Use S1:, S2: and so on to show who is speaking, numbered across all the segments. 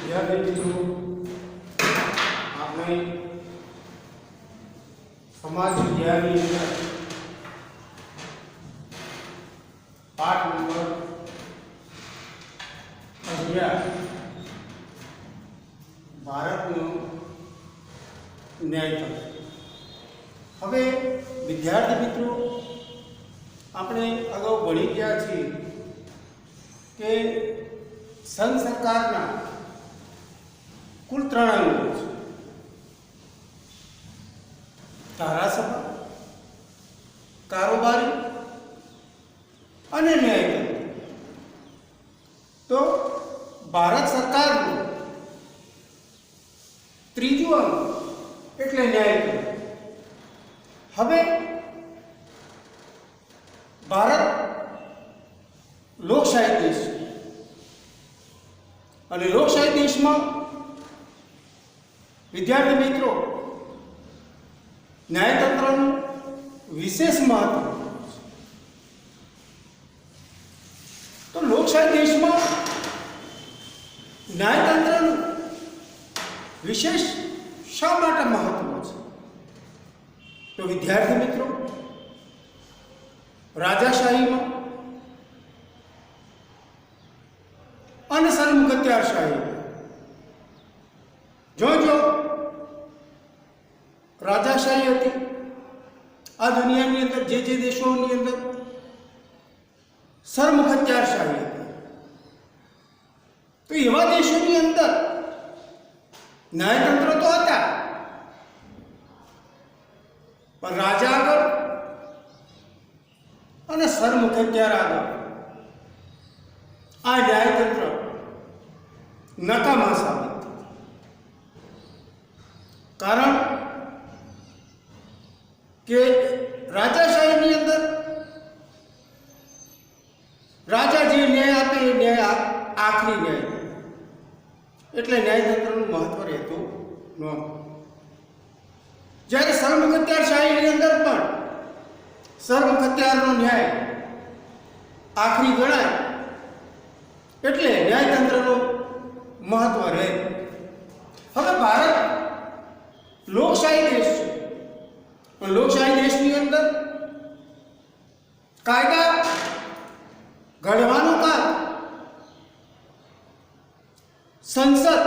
S1: વિદ્યાર્થી મિત્રો, આપણે સમાજ વિદ્યાની અંદર પાઠ નંબર 11 ભારતનો ન્યાયતંત્ર. હવે વિદ્યાર્થી મિત્રો, આપણે અગાઉ ભણી ગયા છીએ કે સંઘ સરકારના કુલ 3 અંગો છે: ધારાસભા, કારોબારી અને ન્યાયતંત્ર. તો ભારત સરકારનું ત્રીજું અંગ એટલે ન્યાયતંત્ર. હવે ભારત લોકશાહી દેશ છે અને લોકશાહી દેશમાં વિદ્યાર્થી મિત્રો ન્યાયતંત્રનું વિશેષ મહત્વ છે. તો લોકશાહી દેશમાં ન્યાયતંત્રનું વિશેષ શા માટે મહત્વ છે? તો વિદ્યાર્થી મિત્રો, રાજાશાહીમાં અને સરમુખત્યારશાહીમાં જો રાજાશાહી હતી, આ દુનિયાની અંદર જે દેશોની અંદર સરમુખત્યારશાહી હતી, તો એવા દેશોની અંદર ન્યાયતંત્ર તો હતા, પણ રાજા આગળ અને સરમુખત્યાર આગળ આ ન્યાયતંત્ર નકામા સાબિત થયું. કારણ કે રાજાશાહીની અંદર રાજા જે ન્યાય આપે એ ન્યાય આખરી ન્યાય, એટલે ન્યાયતંત્રનું મહત્વ રહેતું નહોતું. જ્યારે સરમુખત્યારશાહીની અંદર પણ સરમુખત્યારનો ન્યાય આખરી ગણાય, એટલે ન્યાયતંત્રનું મહત્વ રહે. હવે ભારત લોકશાહી દેશ છે, પણ લોકશાહી દેશની અંદર કાયદા ઘડવાનું કામ સંસદ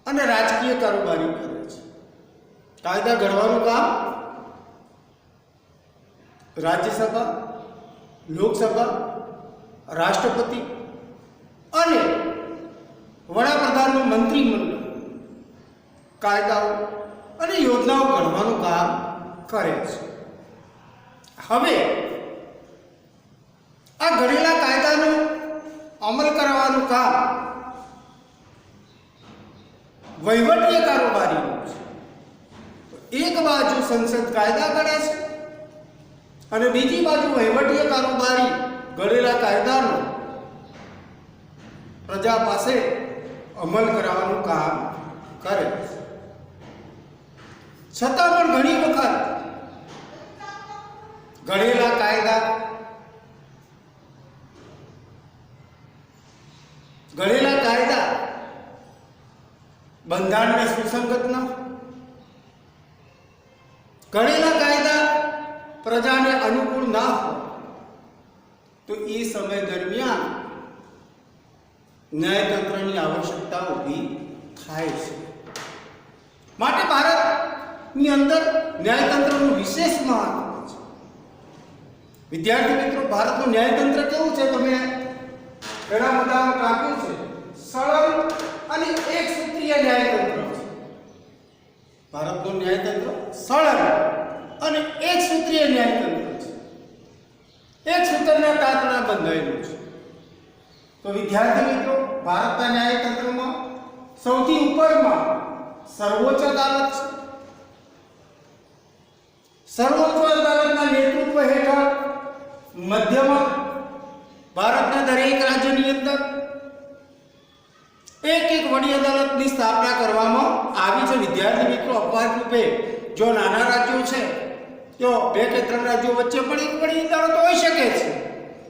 S1: અને રાજકીય કારોબારી કરે છે. કાયદા ઘડવાનું કામ રાજ્યસભા, લોકસભા, રાષ્ટ્રપતિ અને વડાપ્રધાનનું મંત્રીમંડળ કાયદાઓ અને યોજનાઓ ઘડવાનું કામ કરે છે. હવે આ ઘડેલા કાયદાનો અમલ કરવાનું કામ વહીવટીય કારોબારીનું છે. એક બાજુ સંસદ કાયદા ઘડે છે અને બીજી બાજુ વહીવટીય કારોબારી ઘડેલા કાયદાનો પ્રજા પાસે અમલ કરાવવાનું કામ કરે છે. છતાં પણ ઘણી વખત ઘડેલા કાયદા બંધારણને સુસંગત ન, ઘડેલા કાયદા પ્રજાને અનુકૂળ ના હોય, તો એ સમય દરમિયાન ન્યાયતંત્રની આવશ્યકતા ઊભી થાય છે. માટે ભારતની અંદર ન્યાયતંત્રનું વિશેષ મહત્વ છે. વિદ્યાર્થી મિત્રો, ભારતનું ન્યાયતંત્ર કેવું છે? તમે ઘણા બધામાં ટાંક્યું છે. સરળ અને એક સૂત્રીય ન્યાયતંત્ર છે. ભારતનું ન્યાયતંત્ર સરળ અને એક સૂત્રીય ન્યાયતંત્ર છે. એક સૂત્રના તાતણા બંધાયેલું છે. તો વિદ્યાર્થી મિત્રો, ભારતના ન્યાયતંત્રમાં સૌથી ઉપરમાં સર્વોચ્ચ અદાલત છે. સર્વોચ્ચ અદાલતના નેતૃત્વ હેઠળ મધ્યમાં ભારતના દરેક રાજ્યની અંદર એક વડી અદાલતની સ્થાપના કરવામાં આવી છે. વિદ્યાર્થી મિત્રો, અપવાદ રૂપે જો નાના રાજ્યો છે તો 2 કે 3 રાજ્યો વચ્ચે પણ એક વડી અદાલત હોઈ શકે છે,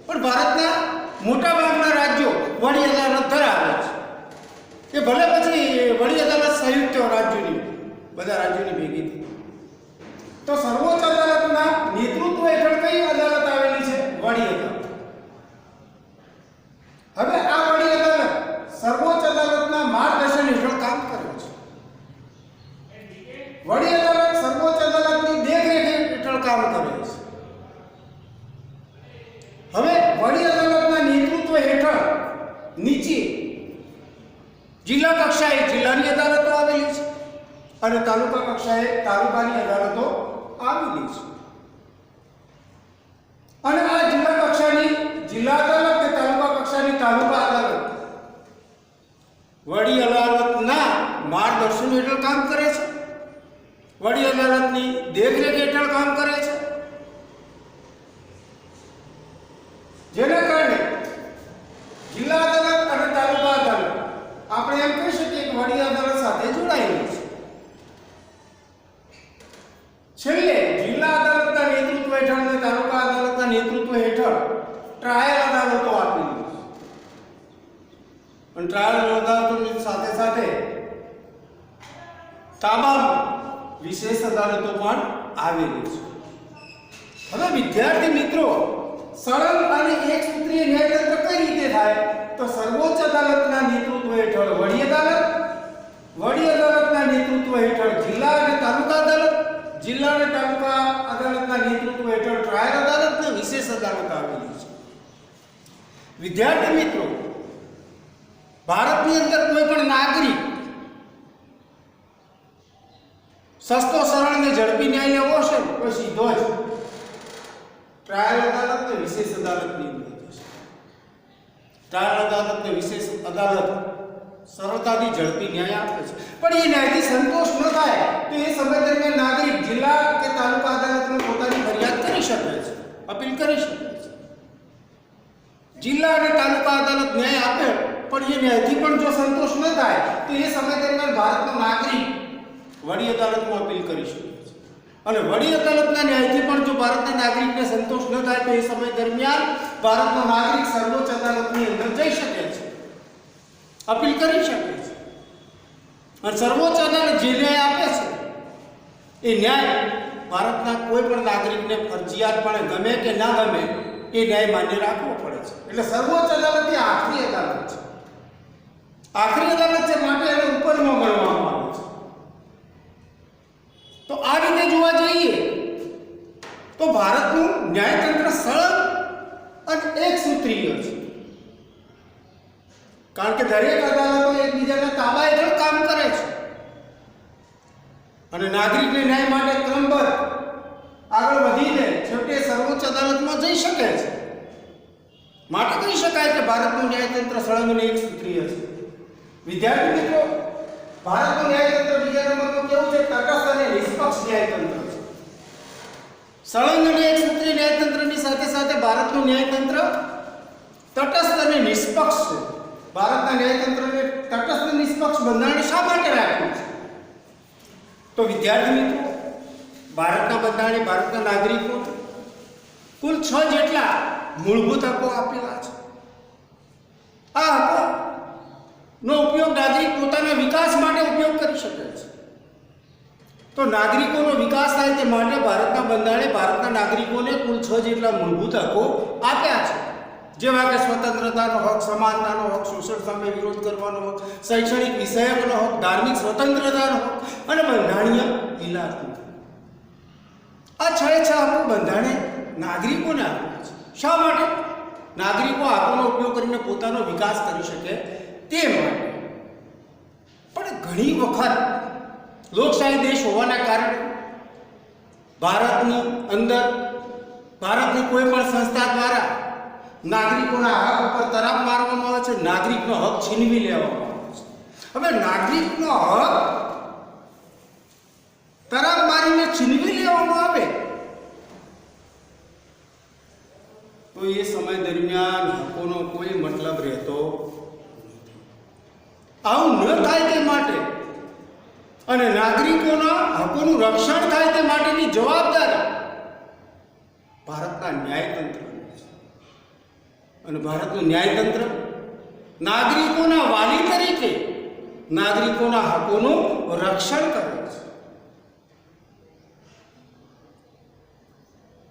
S1: પણ ભારતના મોટાભાગના રાજ્યો વડી અદાલત ધરાવે છે. કે ભલે પછી વડી અદાલત સંયુક્ત રાજ્યોની બધા રાજ્યોની ભેગી થઈ, તો સર્વોચ્ચ અદાલતના નેતૃત્વ હેઠળ કઈ અદાલત આવેલી છે? વડી અદાલત. હવે આ વડી અદાલત સર્વોચ્ચ અદાલતના માર્ગદર્શન હેઠળ કામ કરે છે. વડી અદાલત સર્વોચ્ચ અદાલતની દેખરેખ હેઠળ કામ કરે છે. હવે વડી અદાલતના નેતૃત્વ હેઠળ નીચે જિલ્લા કક્ષાએ જિલ્લાની અદાલતો આવેલી છે અને તાલુકા કક્ષાએ તાલુકાની અદાલતો આવેલી છે. અને આ જિલ્લા કક્ષાની જિલ્લા અદાલત અને તાલુકા કક્ષાની તાલુકા અદાલત વડી અદાલતના માર્ગદર્શન હેઠળ કામ કરે છે, વડી અદાલતની દેખરેખ હેઠળ કામ કરે છે, જેના કારણે જિલ્લા અદાલત અને તાલુકા અદાલત આપણે એમ કહી શકીએ કે વડી અદાલત સાથે જોડાયેલી છે. છેલ્લે જિલ્લા અદાલતના નેતૃત્વ હેઠળ અને તાલુકા અદાલતના નેતૃત્વ હેઠળ ટ્રાયલ અદાલતો આપેલી છે. અને ટ્રાયલ અદાલતોની સાથે સાથે તમામ વિશેષ અદાલતો પણ આવેલી છે. હવે વિદ્યાર્થી મિત્રો, સળંગ અને એક સૂત્રીય ન્યાયતંત્ર કઈ રીતે થાય? તો સર્વોચ્ચ અદાલતના નેતૃત્વ હેઠળ વડી અદાલત, વડી અદાલતના નેતૃત્વ હેઠળ જિલ્લા અને તાલુકા અદાલત, જિલ્લા અને તાલુકા અદાલતના નેતૃત્વ હેઠળ ટ્રાયલ અદાલત અને વિશેષ અદાલત આવેલી છે. વિદ્યાર્થી મિત્રો, ભારતની અંદર કોઈ પણ નાગરિક સસ્તો, સરળ અને ઝડપી ન્યાય લેવો હશે તો સીધો જ ટ્રાયલ અદાલત અને વિશેષ અદાલતની અંદર જશે. ટ્રાયલ અદાલત અને વિશેષ અદાલત સરળતાથી ઝડપી ન્યાય આપે છે. પણ એ ન્યાયથી સંતોષ ન થાય તો એ સમય દરમિયાન નાગરિક જિલ્લા કે તાલુકા અદાલતમાં પોતાની ફરિયાદ કરી શકે છે, અપીલ કરી શકે છે. જિલ્લા અને તાલુકા અદાલત ન્યાય આપે પણ એ ન્યાયથી પણ જો સંતોષ ન થાય તો એ સમય દરમિયાન ભારતનો નાગરિક વડી અદાલતમાં અપીલ કરી શકે છે. અને વડી અદાલતના ન્યાયથી પણ જો ભારતના નાગરિકને સંતોષ ન થાય તો એ સમય દરમિયાન ભારતનો નાગરિક સર્વોચ્ચ અદાલતની અંદર જઈ શકે છે, અપીલ કરી શકે છે. અને સર્વોચ્ચ અદાલત જે ન્યાય આપે છે એ ન્યાય ભારતના કોઈ પણ નાગરિકને ફરજિયાતપણે ગમે કે ના ગમે એ ન્યાય માન્ય રાખવો પડે છે. એટલે સર્વોચ્ચ અદાલત એ આખરી અદાલત છે, આખરી અદાલત છે, માટે એને ઉપરમાં ગણવામાં આવે છે. તો આ રીતે જોવા જઈએ તો ભારતનું ન્યાયતંત્ર સળંગ અને એક સૂત્રીય છે. કારણ કે દરેક અદાલતો એકબીજાના તાબા હેઠળ કામ કરે છે અને નાગરિકને ન્યાય માટે ક્રમબદ્ધ આગળ વધીને છેવટે સર્વોચ્ચ અદાલતમાં જઈ શકે છે. માટે કહી શકાય કે ભારતનું ન્યાયતંત્ર સળંગ અને એક સૂત્રીય છે. વિદ્યાર્થી મિત્રો, ભારતનું ન્યાયતંત્ર બીજા નંબરનું કેવું છે? તટસ્થ અને નિષ્પક્ષ ન્યાયતંત્ર છે. સળંગ અને એક સૂત્રીય ન્યાયતંત્રની સાથે સાથે ભારતનું ન્યાયતંત્ર તટસ્થ અને નિષ્પક્ષ છે. ભારતના ન્યાયતંત્રને તટસ્થ અને નિષ્પક્ષ બંધારણ શા માટે રાખ્યું છે? તો વિદ્યાર્થી મિત્રો, ભારતના બંધારણે ભારતના નાગરિકો કુલ 6 જેટલા મૂળભૂત હકો આપેલા છે. આ હકો નો ઉપયોગ નાગરિક પોતાના વિકાસ માટે ઉપયોગ કરી શકે છે. તો નાગરિકોનો વિકાસ થાય તે માટે ભારતના બંધારણે ભારતના નાગરિકોને કુલ 6 જેટલા મૂળભૂત હકો આપ્યા છે. જેવા કે સ્વતંત્રતાનો હક, સમાનતાનો હક, શોષણ સામે વિરોધ કરવાનો હક, શૈક્ષણિક વિષયકનો હક, ધાર્મિક સ્વતંત્રતાનો હક અને બંધારણીય ઇલાજનો. આ 6 હકો બંધારણે નાગરિકોને આપ્યા છે. શા માટે? નાગરિકો આ હકોનો ઉપયોગ કરીને પોતાનો વિકાસ કરી શકે તે માટે. પણ ઘણી વખત લોકશાહી દેશ હોવાના કારણે ભારતની અંદર ભારતની કોઈ પણ સંસ્થા દ્વારા નાગરિકોના હક ઉપર તરાપ મારવામાં આવે છે, નાગરિકનો હક છીનવી લેવામાં આવે છે. હવે નાગરિકનો હક તરાપ મારીને છીનવી લેવામાં આવે તો એ સમય દરમિયાન હકોનો કોઈ મતલબ રહેતો નથી. આવું ન થાય તે માટે અને નાગરિકોના હકોનું રક્ષણ થાય તે માટેની જવાબદારી ભારતના ન્યાયતંત્રની છે. અને ભારતનું ન્યાયતંત્ર નાગરિકોના વાલી તરીકે નાગરિકોના હકોનું રક્ષણ કરે છે.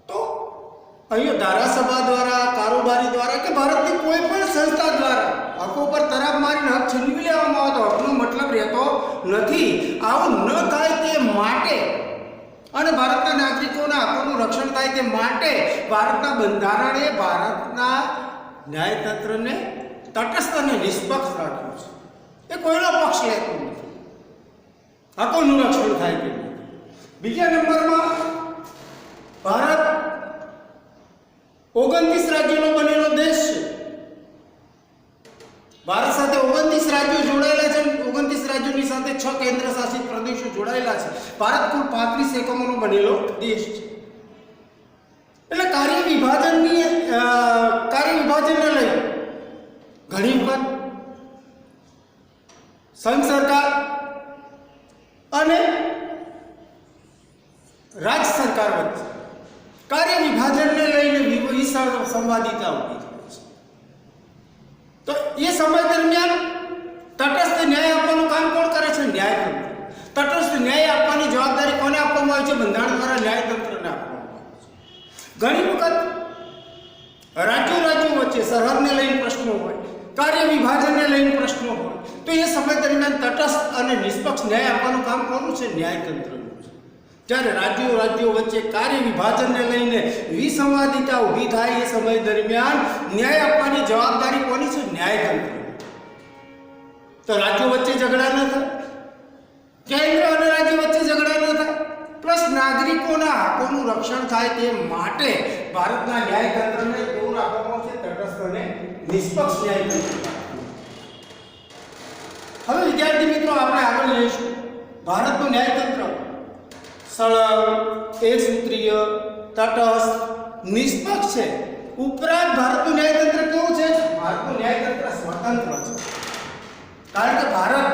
S1: તો અહીંયા ધારાસભા દ્વારા, કારોબારી દ્વારા કે ભારતની કોઈ પણ સંસ્થા દ્વારા હકો પર તરાપ મારીને હક છીનવી લેવામાં આવતો હકનો મતલબ રહેતો નથી. આવું ન થાય તે માટે અને ભારતના નાગરિકોના હકોનું રક્ષણ થાય તે માટે ભારતના બંધારણે ભારતના ન્યાયતંત્રને તટસ્થ અને નિષ્પક્ષ રાખ્યું છે. એ કોઈનો પક્ષ લેતો નથી. હકોનું રક્ષણ થાય તે. બીજા નંબરમાં ભારત 29 રાજ્યોનો બનેલો દેશ છે. ભારત સાથે 29 રાજ્યો જોડાયેલા છે. 29 રાજ્યોની સાથે 6 કેન્દ્ર શાસિત પ્રદેશો જોડાયેલા છે. ભારત કુલ 35 એકમોનો બનેલો દેશ છે. એટલે કાર્ય વિભાજનને લઈ ઘણી વખત સંઘ સરકાર અને રાજ્ય સરકાર વચ્ચે કાર્ય વિભાજનને લઈને સંવાદિતા ઊભી થાય છે. તો એ સમય દરમિયાન તટસ્થ ન્યાય આપવાનું કામ કોણ કરે છે? ન્યાયતંત્ર. તટસ્થ ન્યાય આપવાની જવાબદારી કોને આપવામાં આવી છે? બંધારણ દ્વારા ન્યાયતંત્રને આપવામાં આવી છે. ઘણી વખત રાજ્યો વચ્ચે સરહદને લઈને પ્રશ્નો હોય, કાર્ય વિભાજનને લઈને પ્રશ્નો હોય, તો એ સમય દરમિયાન તટસ્થ અને નિષ્પક્ષ ન્યાય આપવાનું કામ કોનું છે? ન્યાયતંત્રનું છે. જ્યારે રાજ્યો વચ્ચે કાર્ય વિભાજનને લઈને વિસંવાદિતા ઊભી થાય એ સમય દરમિયાન ન્યાય આપવાની જવાબદારી કોની છે? ન્યાયતંત્ર. તો રાજ્યો વચ્ચે ઝઘડા ન થાય, કેન્દ્ર અને રાજ્ય વચ્ચે ઝઘડા ન થાય, પ્લસ નાગરિકોના હકોનું રક્ષણ થાય તે માટે ભારતના ન્યાયતંત્રને એવું રાખવામાં છે તટસ્થ અને નિષ્પક્ષ ન્યાયતંત્ર. હવે વિદ્યાર્થી મિત્રો આપણે આગળ જઈશું. ભારતનું ન્યાયતંત્ર સળંગ, એકસૂત્રીય, તટસ્થ, નિષ્પક્ષ છે. ઉપરાંત ભારતનું ન્યાયતંત્ર કેવું છે? ભારતનું ન્યાયતંત્ર સ્વતંત્ર છે. કારણ કે ભારત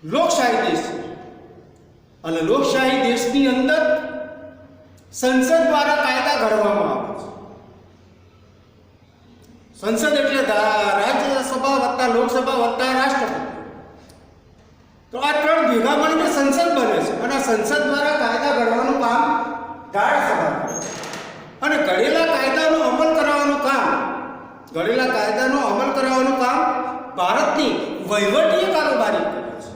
S1: લોકશાહી દેશ છે અને લોકશાહી દેશની અંદર સંસદ દ્વારા કાયદા ઘડવામાં આવે છે. સંસદ એટલે રાજ્યસભા વત્તા લોકસભા વત્તા રાષ્ટ્રપતિ. તો આ ત્રણ ભેગા મળીને સંસદ બને છે અને સંસદ દ્વારા કાયદા ઘડવાનું કામ ધારાસભા કરે છે. અને ઘડેલા કાયદાનો અમલ કરાવવાનું કામ ભારતની વહીવટી કારોબારી કરે છે.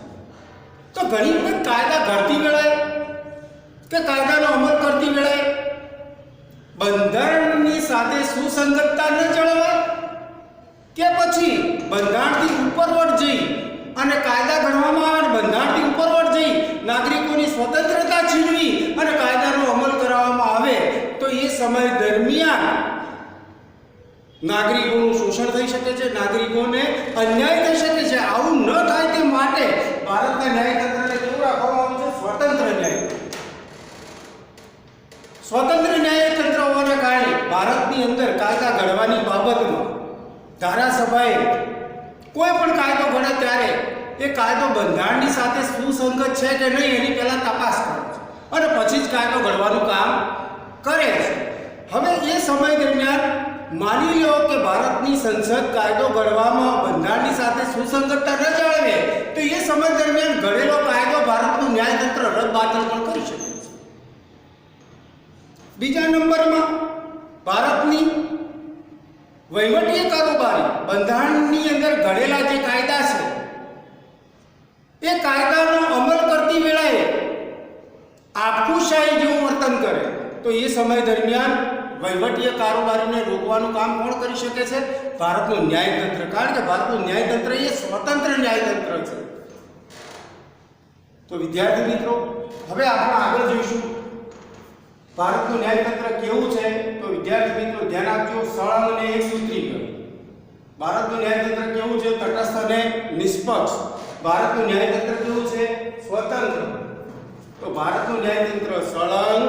S1: તો ઘણી વખત કાયદા ઘડતી વેળાએ કે કાયદાનો અમલ કરતી વેળાએ બંધારણની સાથે સુસંગતતા ન જળવાય કે પછી બંધારણથી ઉપરવટ જઈ અને કાયદા ઘડવામાં આવે અને બંધારણથી ઉપરવટ જઈ નાગરિકોની સ્વતંત્રતા છીનવી અને કાયદાનો અમલ કરાવવામાં આવે તો એ સમય દરમિયાન નાગરિકોનું શોષણ થઈ શકે છે, નાગરિકોને અન્યાય થઈ શકે છે. આવું ન થાય તે માટે ભારતના ન્યાયતંત્રને કેવું રાખવામાં આવ્યું છે? સ્વતંત્ર ન્યાયતંત્ર. સ્વતંત્ર ન્યાયતંત્ર હોવાના કારણે ભારતની અંદર કાયદા ઘડવાની બાબતમાં ધારાસભાએ કોઈ પણ કાયદો ઘડે ત્યારે એ કાયદો બંધારણની સાથે સુસંગત છે કે નહીં એની પહેલા તપાસ કરે છે અને પછી જ કાયદો ઘડવાનું કામ કરે છે. હવે એ સમય દરમિયાન માની લો કે ભારતની સંસદ કાયદો ઘડવામાં બંધારણની સાથે સુસંગતતા ન જાળવે તો એ સમય દરમિયાન ઘડેલો કાયદો ભારતનું ન્યાયતંત્ર રદબાતલ પણ કરી શકે છે. બીજા નંબરમાં ભારતની વહીવટી કારોબારી બંધારણની અંદર ઘડેલા જે કાયદા છે એ કાયદાનો અમલ કરતી વેળાએ આપખુશાહી જેવું વર્તન કરે તો એ સમય દરમિયાન વહીવટીય કારોબારીને રોકવાનું કામ કોણ કરી શકે છે? ભારતનું ન્યાયતંત્ર. કારણ કે ભારતનું ન્યાયતંત્ર એ સ્વતંત્ર ન્યાયતંત્ર છે. તો વિદ્યાર્થી મિત્રો હવે આપણે આગળ જોઈશું ભારતનું ન્યાયતંત્ર કેવું છે. તો વિદ્યાર્થી મિત્રો ધ્યાન આપજો. સળંગ અને એકસૂત્રીય. ભારતનું ન્યાયતંત્ર કેવું છે? તટસ્થ અને નિષ્પક્ષ. ભારતનું ન્યાયતંત્ર કેવું છે? સ્વતંત્ર. તો ભારતનું ન્યાયતંત્ર સળંગ,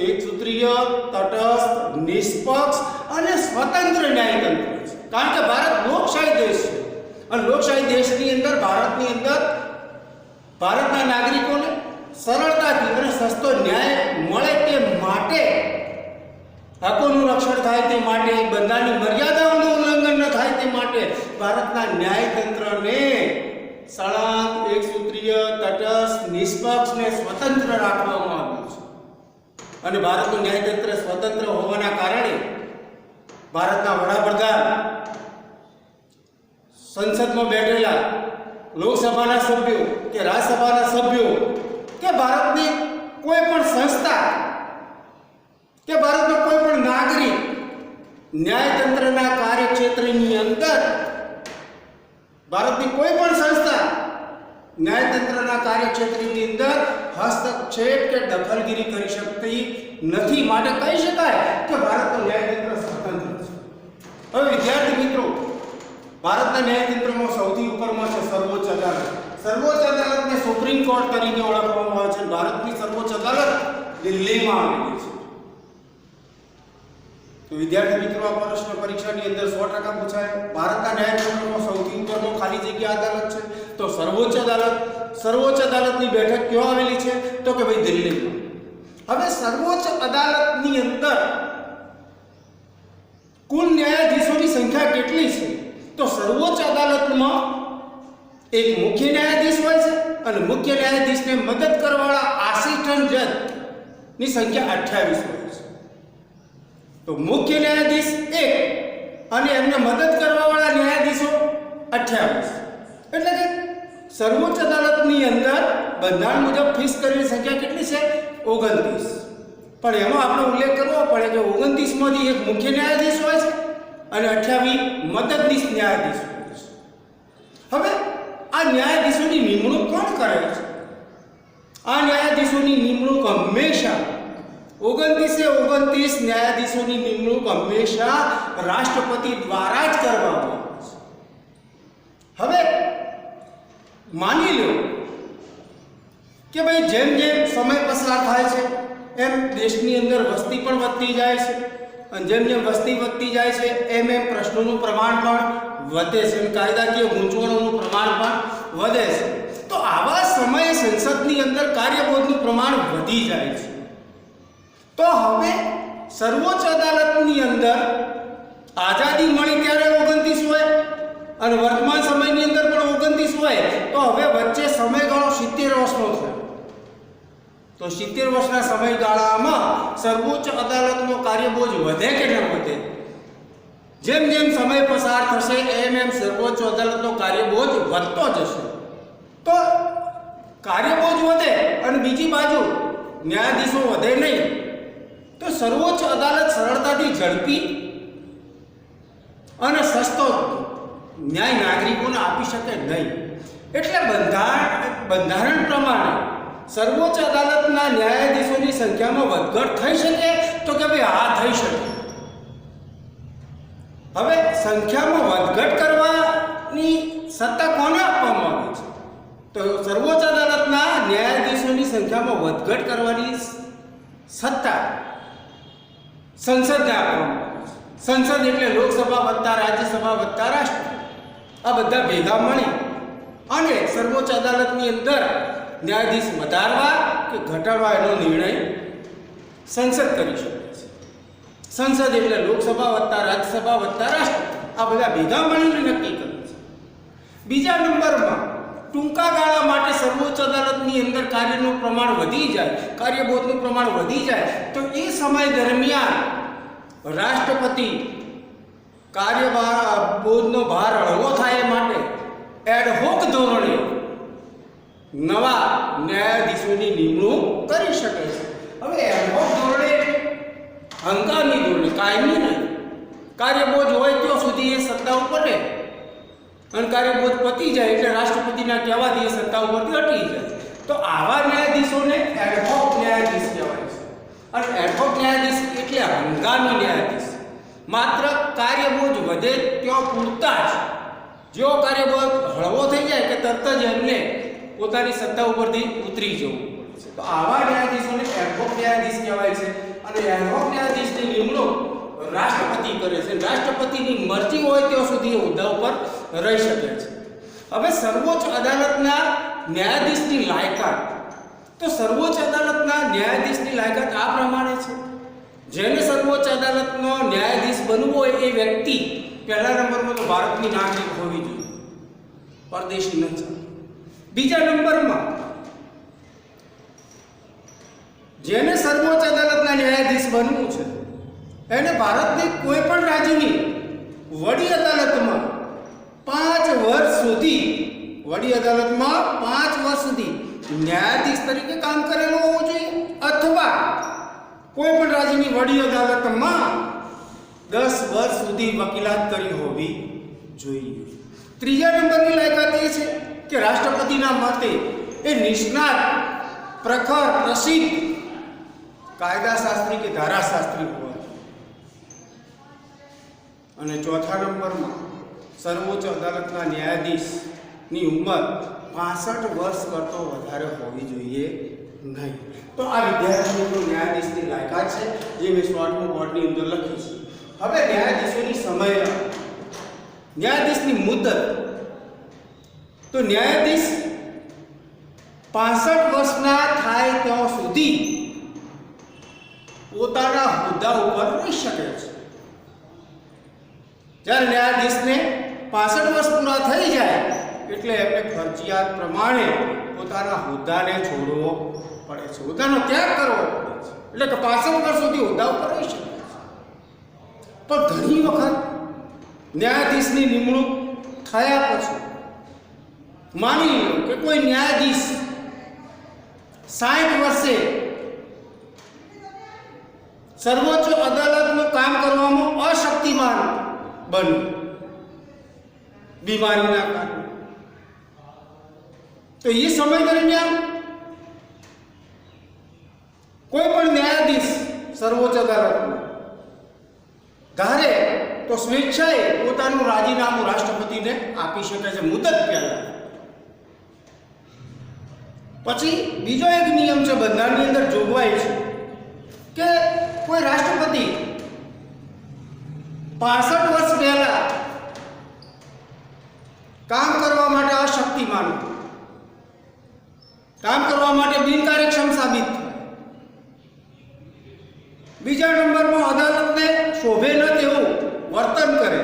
S1: એકસૂત્રીય, તટસ્થ, નિષ્પક્ષ અને સ્વતંત્ર ન્યાયતંત્ર છે. કારણ કે ભારત લોકશાહી દેશ છે અને લોકશાહી દેશની અંદર ભારતના નાગરિકોને સરળતાથી અને સસ્તો ન્યાય મળે તે માટે હકોનું રક્ષણ થાય તે માટે બંધારણની મર્યાદાઓનું ઉલ્લંઘન ન થાય તે તે માટે ભારતના ન્યાયતંત્રને સળંગ, એકસૂત્રીય, તટસ્થ, નિષ્પક્ષ ને સ્વતંત્ર રાખવામાં આવ્યું છે. અને ભારતનું ન્યાયતંત્ર સ્વતંત્ર હોવાના કારણે ભારતના વડાપ્રધાન, સંસદમાં બેઠેલા લોકસભાના સભ્યો કે રાજ્યસભાના સભ્યો કે ભારતની કોઈ પણ સંસ્થા કે ભારતનો કોઈ પણ નાગરિક ન્યાયતંત્રના કાર્યક્ષેત્રની અંદર, ભારતની કોઈ પણ સંસ્થા ન્યાયતંત્રના કાર્યક્ષેત્રની અંદર હસ્તક્ષેપ કે દખલગીરી કરી શકતી નથી. માટે કહી શકાય કે ભારતનું ન્યાયતંત્ર સ્વતંત્ર છે. હવે વિદ્યાર્થી મિત્રો, ભારતના ન્યાયતંત્રમાં સૌથી ઉપરમાં છે સર્વોચ્ચ અદાલત. સર્વોચ્ચ અદાલતને સુપ્રીમ કોર્ટ તરીકે ઓળખવામાં આવે છે. ભારતની સર્વોચ્ચ અદાલત દિલ્હીમાં આવેલી છે. તો વિદ્યાર્થી મિત્રો, આ પ્રશ્ન પરીક્ષાની અંદર 100% પૂછાય. ભારતના ન્યાયતંત્રમાં સૌથી ઉપરનો ખાલી જગ્યા અદાલત છે તો સર્વોચ્ચ અદાલત. સર્વોચ્ચ અદાલતની બેઠક ક્યાં આવેલી છે? તો કે ભાઈ દિલ્હીમાં. હવે સર્વોચ્ચ અદાલતની અંદર કુલ ન્યાયાધીશોની સંખ્યા કેટલી છે? તો સર્વોચ્ચ અદાલતમાં એક મુખ્ય ન્યાયાધીશ હોય છે અને મુખ્ય ન્યાયાધીશને મદદ કરવાવાળા આસિસ્ટન્ટ જજ ની સંખ્યા 28 હોય છે. તો મુખ્ય ન્યાયાધીશ 1 અને એમને મદદ કરવાવાળા ન્યાયાધીશો 28. એટલે કે સર્વોચ્ચ અદાલતની અંદર બંધારણ મુજબ ફિક્સ કરેલી સંખ્યા કેટલી છે? 29. પણ એમાં આપણે ઉલ્લેખ કરવો પડે કે 29 માંથી એક મુખ્ય ન્યાયાધીશ હોય છે અને 28 મદદનીશ ન્યાયાધીશ હોય છે. હવે આ ન્યાયાધીશોની નિમણૂક કોણ કરે છે? આ ન્યાયાધીશોની નિમણૂક હંમેશા 29 ન્યાયાધીશોની નિમણૂક હંમેશા રાષ્ટ્રપતિ દ્વારા જ કરવામાં આવે છે. હવે માની લો કે ભાઈ જેમ જેમ સમય પસાર થાય છે એમ દેશની અંદર વસ્તી પણ વધતી જાય છે અને જેમ જેમ વસ્તી વધતી જાય છે એમ એમ પ્રશ્નોનું પ્રમાણ પણ વધે છે અને કાયદાકીય ગૂંચવણોનું પ્રમાણ પણ વધે છે. તો આવા સમયે સંસદની અંદર કાર્યબોધનું પ્રમાણ વધી જાય છે. તો હવે સર્વોચ્ચ અદાલતની અંદર આઝાદી મળી ત્યારે 29 હોય અને વર્તમાન સમયની અંદર પણ 29 હોય તો હવે વચ્ચે સમયગાળો 70 વર્ષનો થયો. તો 70 વર્ષના સમયગાળામાં સર્વોચ્ચ અદાલતનો કાર્યબોજ વધે કે ન વધે? જેમ જેમ સમય પસાર થશે એમ એમ સર્વોચ્ચ અદાલતનો કાર્યબોજ વધતો જશે. તો કાર્યબોજ વધે અને બીજી બાજુ ન્યાયાધીશો વધે નહીં તો સર્વોચ્ચ અદાલત સરળતાથી ઝડપી અને સસ્તો ન્યાય નાગરિકોને આપી શકે નહીં. એટલે બંધારણ પ્રમાણે સર્વોચ્ચ અદાલતના ન્યાયાધીશોની સંખ્યામાં વધઘટ થઈ શકે? તો કે ભાઈ હા, થઈ શકે. હવે સંખ્યામાં વધઘટ કરવાની સત્તા કોને આપવામાં આવી છે? તો સર્વોચ્ચ અદાલતના ન્યાયાધીશોની સંખ્યામાં વધઘટ કરવાની સત્તા સંસદને આપવામાં આવે છે. સંસદ એટલે લોકસભા વત્તા રાજ્યસભા વત્તા રાષ્ટ્રપતિ, આ બધા ભેગા મળી અને સર્વોચ્ચ અદાલતની અંદર ન્યાયાધીશ વધારવા કે ઘટાડવા એનો નિર્ણય સંસદ કરી શકે છે. સંસદ એટલે લોકસભા વત્તા રાજ્યસભા વત્તા રાષ્ટ્રપતિ, આ બધા ભેગા મળીને નક્કી કરે છે. બીજા નંબરમાં ટૂંકા ગાળા માટે સર્વોચ્ચ અદાલતની અંદર કાર્યનું પ્રમાણ વધી જાય, કાર્યબોધનું પ્રમાણ વધી જાય તો એ સમય દરમિયાન રાષ્ટ્રપતિ કાર્યબોધનો ભાર હળવો થાય એ માટે એડહોક ધોરણે નવા ન્યાયાધીશોની નિમણૂક કરી શકે છે. હવે એડહોક ધોરણે હંગામી ધોરણે, કાયમી નહીં. કાર્યબોજ હોય ત્યાં સુધી એ સત્તા ઉપર રહે અને કાર્યબોજ પતી જાય એટલે રાષ્ટ્રપતિના કહેવાથી એ સત્તા ઉપરથી હટી જાય. તો આવા ન્યાયાધીશોને એડહોક ન્યાયાધીશ કહેવાય છે. અને એડહોક ન્યાયાધીશ એટલે હંગામી ન્યાયાધીશ. માત્ર કાર્યબોજ વધે ત્યાં પૂરતા જ, જો કાર્યબોજ હળવો થઈ જાય કે તરત જ એમને પોતાની સત્તા ઉપરથી ઉતરી જવું પડે છે. તો આવા ન્યાયાધીશોને એડહોક ન્યાયાધીશ કહેવાય છે. અને એડહોક ન્યાયાધીશની નિમણૂક રાષ્ટ્રપતિ કરે છે. રાષ્ટ્રપતિની મરજી હોય ત્યાં સુધી એ હોદ્દા ઉપર રહી શકે છે. હવે સર્વોચ્ચ અદાલતના ન્યાયાધીશની લાયકાત, તો સર્વોચ્ચ અદાલતના ન્યાયાધીશની લાયકાત આ પ્રમાણે છે. જેને સર્વોચ્ચ અદાલતનો ન્યાયાધીશ બનવું હોય એ વ્યક્તિ પહેલા નંબરમાં તો ભારતની નાગરિક હોવી જોઈએ, પરદેશી ન ચાલે. બીજા નંબરમાં જેને સર્વોચ્ચ અદાલતના ન્યાયાધીશ બનવું છે એને ભારતની કોઈ પણ રાજ્યની વડી અદાલતમાં 5 વર્ષ સુધી ન્યાયાધીશ તરીકે કામ કરેલું હોવું જોઈએ, અથવા કોઈ પણ રાજ્યની વડી અદાલતમાં 10 વર્ષ સુધી વકીલાત કરી હોવી જોઈએ. ત્રીજા નંબરની લાયકાત એ છે કે રાષ્ટ્રપતિના મતે એ નિષ્ણાત, પ્રખર, પ્રસિદ્ધ કાયદાશાસ્ત્રી કે ધારાશાસ્ત્રી હોય. અને ચોથા નંબરમાં સર્વોચ્ચ અદાલતના ન્યાયાધીશની ઉંમર 65 વર્ષ કરતો વધારે હોવી જોઈએ નહીં. તો આ વિદ્યાર્થીઓ ન્યાયાધીશની લાયકાત છે, જે મેં શોર્ટમાં બોર્ડની અંદર લખી છે. હવે ન્યાયાધીશોની સમય, ન્યાયાધીશની મુદ્દત. તો ન્યાયાધીશ 65 વર્ષના થાય ત્યાં સુધી પોતાના હોદ્દા ઉપર રહી શકે છે. જ્યારે ન્યાયાધીશને 65 વર્ષ પૂરા થઈ જાય એટલે એમને ફરજિયાત પ્રમાણે પોતાના હોદ્દાને છોડવો પડે છે, હોદ્દાનો ત્યાગ કરવો પડે છે. એટલે કે 65 વર્ષ સુધી હોદ્દા ઉપર રહી શકે છે. પણ ઘણી વખત ન્યાયાધીશની નિમણૂક થયા પછી માની લો કે કોઈ ન્યાયાધીશ 60 વર્ષે સર્વોચ્ચ અદાલતનું કામ કરવામાં અશક્તિમાન બન્યું બીમારીના કારણે, તો એ સમય દરમિયાન કોઈ પણ ન્યાયાધીશ સર્વોચ્ચ અદાલતમાં ધારે તો સ્વેચ્છાએ પોતાનું રાજીનામું રાષ્ટ્રપતિને આપી શકે છે મુદત પહેલા. પછી બીજો એક નિયમ છે, બંધારણની અંદર જોગવાઈ છે કે કોઈ રાષ્ટ્રપતિ 65 વર્ષ પહેલા કામ કરવા માટે અશક્તિમાન, કામ કરવા માટે બિનકાર્યક્ષમ સાબિત થાય. બીજા નંબરમાં અદાલતને શોભે ન તેવું વર્તન કરે,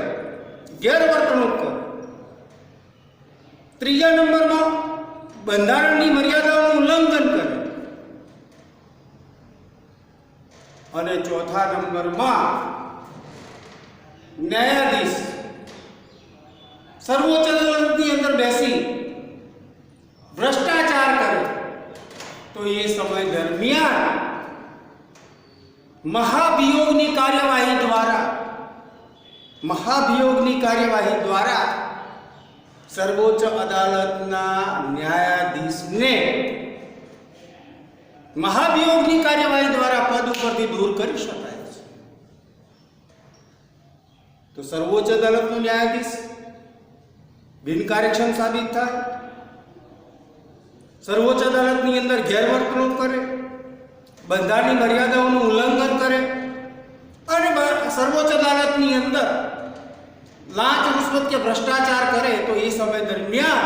S1: ગેરવર્તણૂક કરે. ત્રીજા નંબરમાં બંધારણની મર્યાદાઓનું ઉલ્લંઘન કરે. અને ચોથા નંબરમાં ન્યાયાધીશ સર્વોચ્ચ અદાલતની અંદર બેસી ભ્રષ્ટાચાર કરે તો એ સમય દરમિયાન મહાભિયોગની કાર્યવાહી દ્વારા સર્વોચ્ચ અદાલતના ન્યાયાધીશને મહાભિયોગની કાર્યવાહી દ્વારા પદ ઉપરથી દૂર કરી શકાય છે. તો સર્વોચ્ચ અદાલતનો ન્યાયાધીશ બિનકાર્યક્ષમ સાબિત થાય, સર્વોચ્ચ અદાલતની અંદર ગેરવર્તણૂક કરે, બંધારણની મર્યાદાઓનું ઉલ્લંઘન કરે અને સર્વોચ્ચ અદાલતની અંદર લાંચ, રૂશ્વત કે ભ્રષ્ટાચાર કરે તો એ સમય દરમિયાન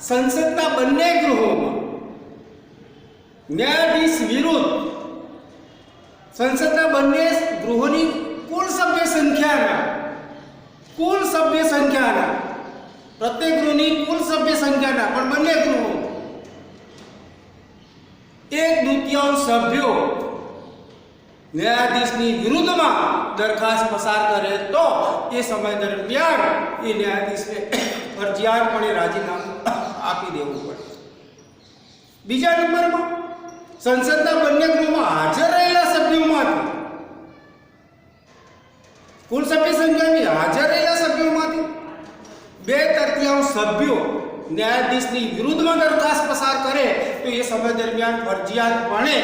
S1: સંસદના બંને ગૃહોમાં ન્યાયાધીશ વિરુદ્ધ સંસદના બંને ગૃહોની કુલ સભ્ય સંખ્યાના પ્રત્યેક ગૃહની કુલ સભ્ય સંખ્યાના પણ બંને ગૃહો 1/2 સભ્યો ન્યાયાધીશની વિરુદ્ધમાં દરખાસ્ત પસાર કરે તો એ સમય દરમિયાન એ ન્યાયાધીશને ફરજિયાતપણે રાજીનામું આપી દેવું પડે. બીજા નંબરમાં સંસદના બંને ગૃહમાં હાજર રહેલા સભ્યોમાંથી કુલ સભ્ય સંખ્યાની હાજર રહેલા સભ્યોમાંથી 2/3 સભ્યો ન્યાયાધીશની વિરુદ્ધમાં દરખાસ્ત પસાર કરે તો એ સમય દરમિયાન ફરજિયાતપણે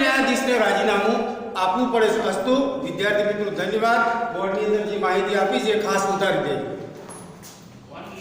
S1: ન્યાયાધીશને રાજીનામું આપવું પડે છે. અસ્તુ વિદ્યાર્થી મિત્રો, ધન્યવાદ. બોર્ડની અંદર જે માહિતી આપી છે ખાસ ઉતારી દેજો.